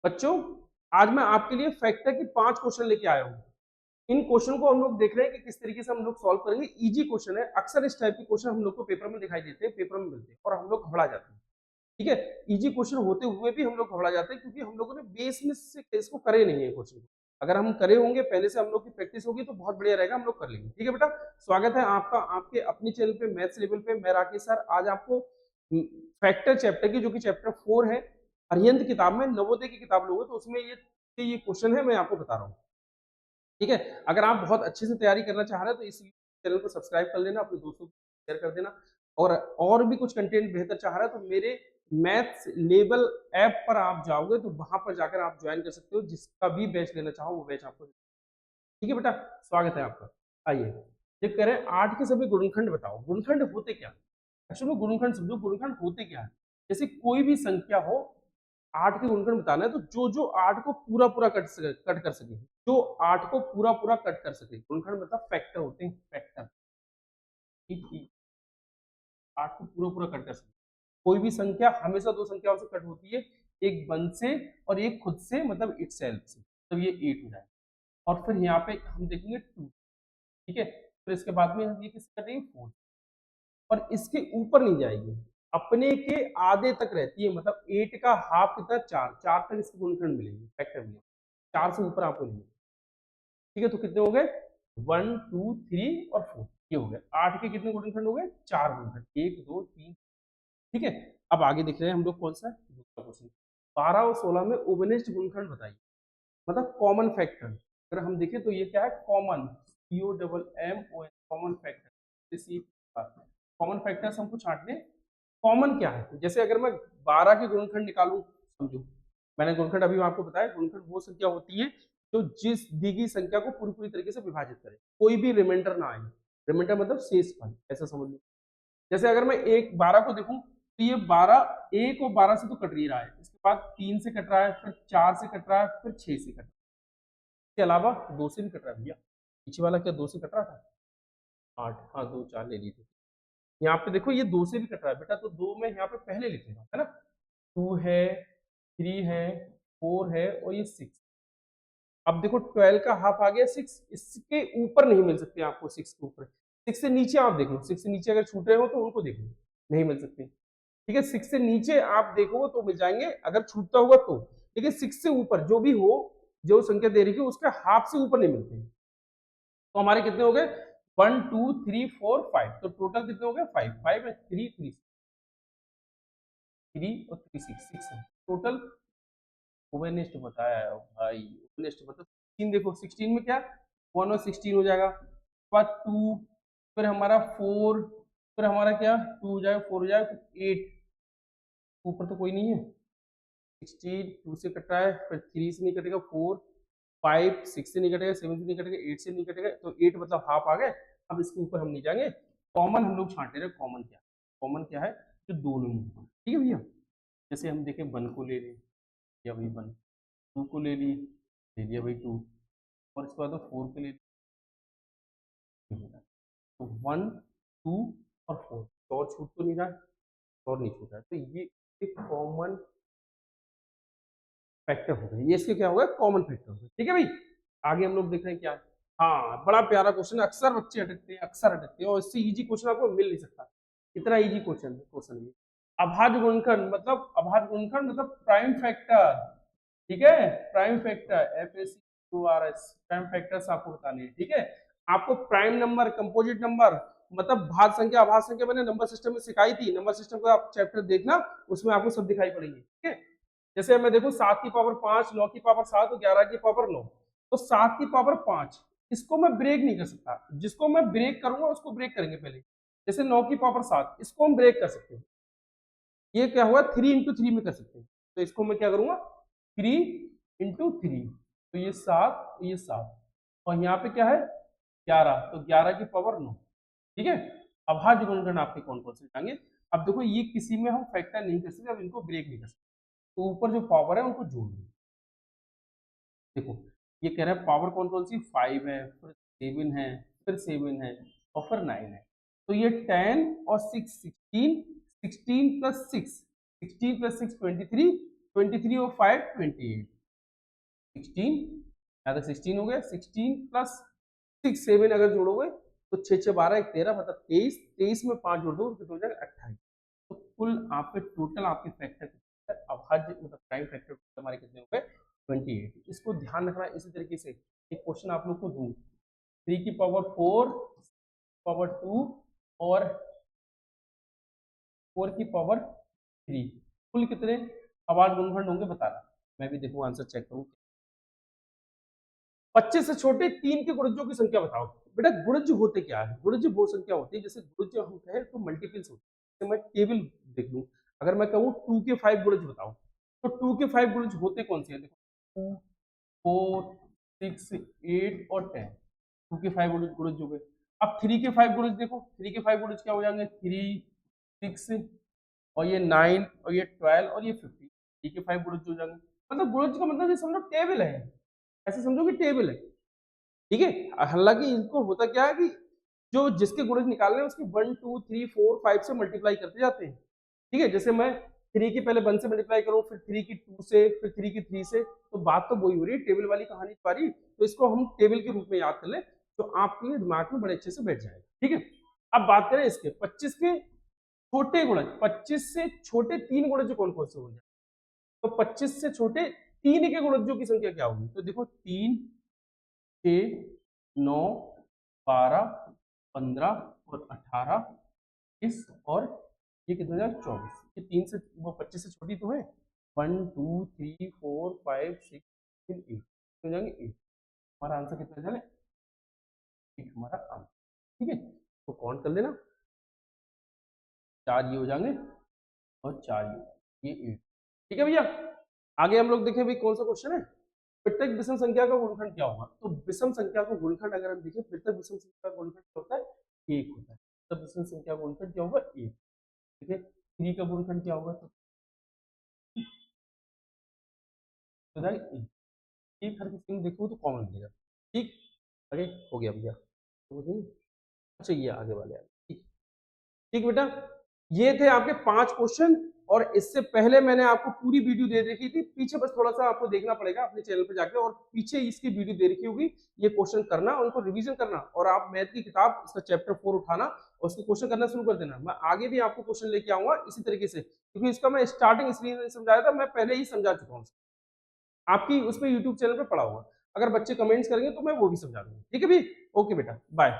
बच्चों, आज मैं आपके लिए फैक्टर के 5 क्वेश्चन लेके आया हूँ। इन क्वेश्चन को हम लोग देख रहे हैं कि किस तरीके से हम लोग सॉल्व करेंगे। इजी क्वेश्चन है, अक्सर इस टाइप के क्वेश्चन हम लोग को पेपर में दिखाई देते हैं, पेपर में मिलते हैं और हम लोग घबरा जाते हैं। ठीक है, इजी क्वेश्चन होते हुए भी हम लोग घबरा जाते हैं क्योंकि हम लोगों ने बेस में से इसको करे नहीं है क्वेश्चन को। अगर हम करे होंगे, पहले से हम लोग की प्रैक्टिस होगी तो बहुत बढ़िया रहेगा, हम लोग कर लेंगे। ठीक है बेटा, स्वागत है आपका आपके अपने चैनल पे मैथ्स लेवल पे। मैं राकेश सर आज आपको फैक्टर चैप्टर की, जो कि चैप्टर 4 है, अरिहंत किताब में, नवोदय की किताब लोगे तो उसमें ये क्वेश्चन है, मैं आपको बता रहा हूँ। ठीक है, अगर आप बहुत अच्छे से तैयारी करना चाह रहे हैं तो इस चैनल को सब्सक्राइब कर लेना, अपने दोस्तों को शेयर कर देना। और भी कुछ कंटेंट बेहतर चाह रहा है तो मेरे मैथ्स लेवल ऐप पर आप जाओगे तो वहां पर जाकर आप ज्वाइन कर सकते हो। जिसका भी बैच लेना चाहो वो बैच आपको। ठीक है बेटा, स्वागत है आपका। आइए, ये कह रहे हैं 8 के सभी गुणनखंड बताओ। गुणनखंड होते क्या? एक्चुअली गुणनखंड समझो, गुणनखंड होते क्या है। जैसे कोई भी संख्या हो, 8 के गुणनखंड बताना है तो जो जो 8 को पूरा पूरा कट कर सके, जो 8 को पूरा पूरा कट कर सके, गुणनखंड मतलब फैक्टर होते हैं, फैक्टर। 8 को पूरा पूरा कट कर सके। कोई भी संख्या हमेशा दो संख्याओं से कट होती है, एक वन से और एक खुद से, मतलब इटसेल्फ से, तो ये 8 हो जाएगा। और फिर यहाँ पे हम देखेंगे 2। ठीक है, फिर इसके बाद में हम ये किससे कटेंगे, 4। और इसके ऊपर नहीं जाएगी, अपने के आधे तक रहती है, मतलब 8 का हाफ कितना, 4। 4 तक इसके गुणनखंड मिलेंगे, फैक्टर मिलेंगे। 4 से ऊपर आपको नहीं मिलेगा। ठीक है, तो कितने हो गए, 1 2 3 और 4, ये हो गया। 8 के कितने गुणनखंड हो गए, 4 गुणनखंड, 1 2 3। ठीक है, अब आगे देख रहे हैं हम लोग कौन सा, दूसरा क्वेश्चन। 12 और 16 में ओवेनेस्ट गुणनखंड बताइए, मतलब कॉमन फैक्टर। अगर हम देखें तो ये क्या है, common, COMMON, common factor. Common factors हमको छांटने, कॉमन क्या है। जैसे अगर मैं 12 के गुणनखंड निकालूं, समझो मैंने गुणनखंड अभी आपको बताया, गुणनखंड वो संख्या होती है जो जिस दी गई संख्या को पूरी पूरी तरीके से विभाजित करे, कोई भी रिमाइंडर ना आए। रिमाइंडर मतलब शेष फल, ऐसा समझ लो। जैसे अगर मैं एक 12 को देखूं तो ये 12, एक और 12 से तो कट ही रहा है, इसके बाद 3 से कट रहा है, फिर 4 से कट रहा है, फिर 6 से कट रहा है, इसके अलावा 2 से भी कट रहा है भैया। पीछे वाला क्या 2 से कट रहा था, 8, हाँ 2 4 ले ली थी। यहाँ पे देखो ये 2 से भी कट रहा है बेटा, तो 2 में यहाँ पे पहले लिख लेगा, है ना। 2 है, 3 है, 4 है और ये 6। अब देखो 12 का हाफ आ गया 6, इसके ऊपर नहीं मिल सकते आपको, 6 के ऊपर। 6 से नीचे आप देख लो, 6 से नीचे अगर छूट रहे हो तो उनको देख लो, नहीं मिल सकते। ठीक है, 6 से नीचे आप देखो तो मिल जाएंगे अगर छूटता होगा तो। लेकिन 6 से ऊपर जो भी हो, जो संख्या दे रही है उसके हाफ से ऊपर नहीं मिलते। तो हमारे कितने हो गए, 1 2 3 4 5, तो टोटल कितने हो गए, 5 5 है, 3 3 3 और 3 6 है टोटल। ओवेनेस्ट बताया है भाई, ओवेनेस्ट मतलब 16। देखो 16 में क्या 1 और 16 हो जाएगा, बाद 2, फिर हमारा 4, फिर हमारा क्या 2 हो जाएगा, 4 हो जाएगा, फिर 8। ऊपर तो कोई नहीं है, 16 2 से कट रहा है, फिर 3 से नहीं कटेगा, 4 5 6 से नहीं कटेगा, 7 से नहीं कटेगा, 8 से नहीं कटेगा, तो 8 मतलब हाफ आ गए। अब इसके ऊपर हम नहीं जाएंगे, कॉमन हम लोग छांटे रहे। कॉमन क्या, कॉमन क्या है, जो दोनों में। ठीक है भैया, जैसे हम देखें 1 को ले लें, या भाई 1, 2 को ले लिया भाई 2, और इसके बाद 4 को ले लिया, तो 1 2 और 4, और छूट तो नहीं रहा है, और नहीं छूट रहा है, तो ये एक कॉमन फैक्टर हो गया। ये इसके क्या होगा, कॉमन फैक्टर होगा। ठीक है भाई, आगे हम लोग देख रहे हैं क्या। हाँ, बड़ा प्यारा क्वेश्चन है, अक्सर बच्चे अटकते हैं, अक्सर अटकते हैं, और इससे इजी क्वेश्चन आपको मिल नहीं सकता। इतना इजी क्वेश्चन ये। अभाज्य गुणनखंड मतलब, अभाज्य गुणनखंड मतलब प्राइम फैक्टर। ठीक है, prime factor, FACTORS, prime factors आपको बताने हैं। ठीक है, आपको प्राइम नंबर, कंपोजिट नंबर, मतलब भाज्य संख्या, अभाज्य संख्या मैंने नंबर सिस्टम में सिखाई थी। नंबर सिस्टम का आप चैप्टर देखना, उसमें आपको सब दिखाई पड़ेंगे। ठीक है, जैसे मैं देखूं 7 की पावर 5, 9 की पावर 7 और 11 की पावर 9, तो 7 की पावर 5 इसको मैं ब्रेक नहीं कर सकता, जिसको मैं ब्रेक करूंगा उसको ब्रेक करेंगे पहले। जैसे 9 की पावर 7, इसको हम ब्रेक कर सकते हैं, ये क्या हुआ 3 इंटू 3 में कर सकते हैं, तो इसको मैं क्या करूंगा 3 इंटू 3, तो ये 7, ये 7, और यहाँ पे क्या है 11, तो 11 की पावर 9। ठीक है, अभाज्य गुणनखंड आपके कौन कौन से जाएंगे। अब देखो ये किसी में हम फैक्टर नहीं कर सकते, अब इनको ब्रेक नहीं कर सकते, तो ऊपर जो पावर है उनको जोड़ दो। देखो ये कह रहा है पावर कौन कौन सी, 5 है, फिर 7 है, फिर 7 है, और फिर 9 है, तो ये 10 और 6 16, 16 प्लस 6, 16 प्लस 6 23, 23 और 5 28, 16 यहाँ तक 16 हो गया, 16 प्लस 6 7 अगर जोड़ोगे तो 6 6 12 1 13 मतलब 23, 23 में 5 जोड़ दो तो हो जाएगा 28। तो कुल आपके टोटल आपके फैक्टर अभाज्य मतलब प्राइम फैक्टर हमारे कितने हो गए 28। इसको ध्यान रखना। इसी तरीके से एक क्वेश्चन आप लोग को दूं 3 की पावर 4 पावर 2 और 4 की पावर 3 कुल कितने अभाज्य गुणनखंड होंगे बताना। मैं भी देखूं आंसर चेक करूं। 25 से छोटे 3 के गुणजों की संख्या बताओ। बेटा गुणज होते क्या है? गुणज वो संख्या होती है जैसे गुणज हम कहें तो मल्टीपल्स होते हैं। मैं टेबल देख लूं, अगर मैं कहूं 2 के 5 गुणज बताओ तो 2 के 5 गुणज होते कौन से हैं? देखो 2 4 6 8 और 10 2 के 5 गुणज हो गए। अब 3 के 5 गुणज देखो, 3 के 5 गुणज क्या हो जाएंगे? 3 6 और ये 9 और ये 12 और ये 15। 3 के 5 गुणज हो जाएंगे। मतलब गुणज का मतलब ये समझो टेबल है, ऐसे समझो कि टेबल है, ठीक है। हालांकि इनको होता क्या है कि जो जिसके गुणज निकालने हैं उसके 1 2 3 4 5 से मल्टीप्लाई करते जाते हैं, ठीक है। जैसे मैं 3 की पहले 1 से मल्टीप्लाई करूं, फिर 3 की 2 से, फिर 3 की 3 से, तो बात तो वही हो रही है, टेबल वाली कहानी सारी। तो इसको हम टेबल के रूप में याद कर ले तो आपके दिमाग में बड़े अच्छे से बैठ जाएगा, ठीक है। अब बात करें इसके 25 के छोटे गुणज, 25 से छोटे 3 गुणज कौन कौन से हो जाए? तो 25 से छोटे 3 के गुणजों की संख्या क्या होगी? तो देखो 3 6 9 12 15 और 18 इस और ये कितना हो जाएगा 24। ये 3 से वो 25 से छोटी तो है 1 2 3 4 5 6 7 8 हो जाएंगे 8। हमारा आंसर कितना हो जाएगा 8 हमारा आंसर, ठीक है। तो काउंट कर लेना, 4 ये हो जाएंगे और 4 ये 8, ठीक है भैया। आगे हम लोग देखें भाई कौन सा क्वेश्चन है, प्रत्येक विषम संख्या का गुणनखंड क्या होगा? तो विषम संख्या का गुणनखंड अगर हम देखें, प्रत्येक विषम संख्या का गुणनखंड क्या होता है? 1 होता है। तब विषम संख्या का गुणनखंड क्या होगा? 1, ठीक है। 3 का गुणनखंड क्या होगा? तो एक हर किसी में देखो तो कॉमन मिलेगा, ठीक। आगे हो गया भैया, अच्छा ये आगे वाले ठीक, ठीक बेटा। ये थे आपके 5 क्वेश्चन और इससे पहले मैंने आपको पूरी वीडियो दे रखी थी, पीछे बस थोड़ा सा आपको देखना पड़ेगा अपने चैनल पे जाके, और पीछे इसकी वीडियो दे रखी होगी। ये क्वेश्चन करना, उनको रिवीजन करना, और आप मैथ की किताब इसका चैप्टर 4 उठाना और उसको क्वेश्चन करना शुरू कर देना। मैं आगे भी आपको क्वेश्चन लेके आऊंगा इसी तरीके से, क्योंकि इसका मैं स्टार्टिंग इसलिए नहीं समझाया था, मैं पहले ही समझा चुका हूँ, आपकी उसमें यूट्यूब चैनल पर पढ़ा होगा। अगर बच्चे कमेंट्स करेंगे तो मैं वो भी समझा दूंगा, ठीक है भी। ओके बेटा, बाय।